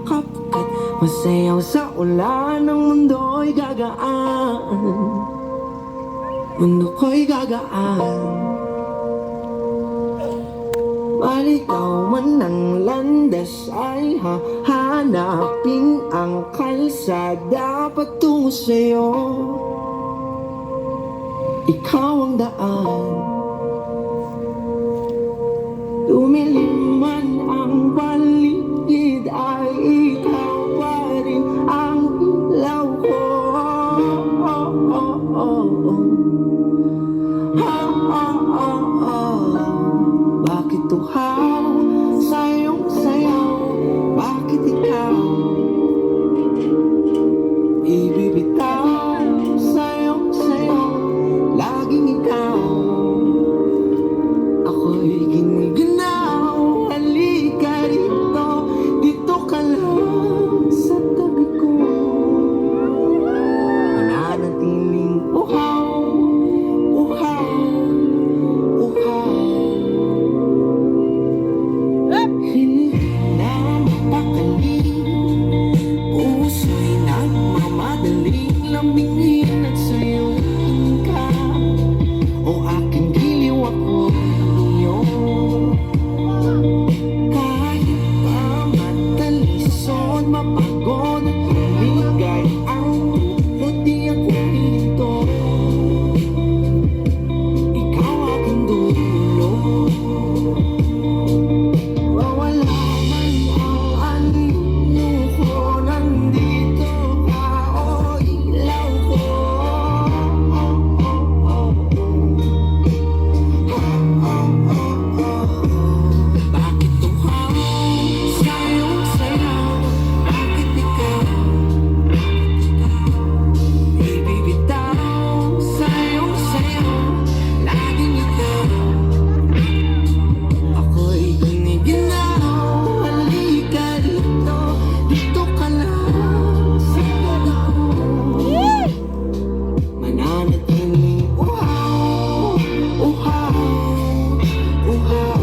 kapkat masayaw sa ulan. Ang mundo'y gagaan, mundo ko'y gagaan. Maligaw man ang landas ay hahanapin ang kalsada patungo sa'yo. Ikaw ang daan, lumilim man ang paligid ay ikaw pa rin ang ilaw ko. Bakit tuhaw sa iyong sayaw? Bakit ikaw ibibitaw sa iyong sayaw? Laging ikaw, ako'y giniginaw. Halika rito, dito ka lang sa tabi ko. Mananatiling uhaw, uhaw, uhaw. Hindi na mapakali, puso'y nagmamadaling lambingin at sa'yo ka. O aking giliw ako iyo, kahit pa matalisod, mapagod at maligay ang lungkot, di ako dito. Ikaw aking dulo. Wawala man ang anino ko, nandito ka, o ilaw ko. Bakit tuhaw sa iyong sayaw? Bakit ikaw ibibitaw sa iyong sayaw? Laging ikaw, ako'y giniginaw. Halika rito, dito ka lang sa tabi ko. Mananatiling uhaw, uhaw, uhaw.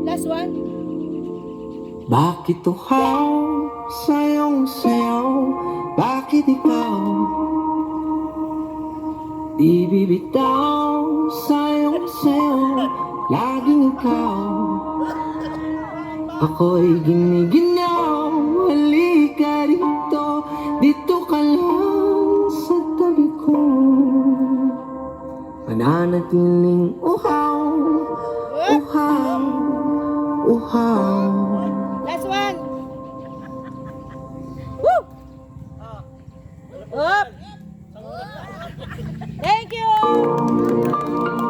Last one. Bakit tuhaw sa iyong sayaw? Bakit ikaw ibibitaw sa iyong sayaw? Laging ikaw, ako'y giniginaw. Halika rito, dito ka lang sa tabi ko. Mananatiling uhaw, uhaw, uhaw. Last one. Woo! Up. Thank you.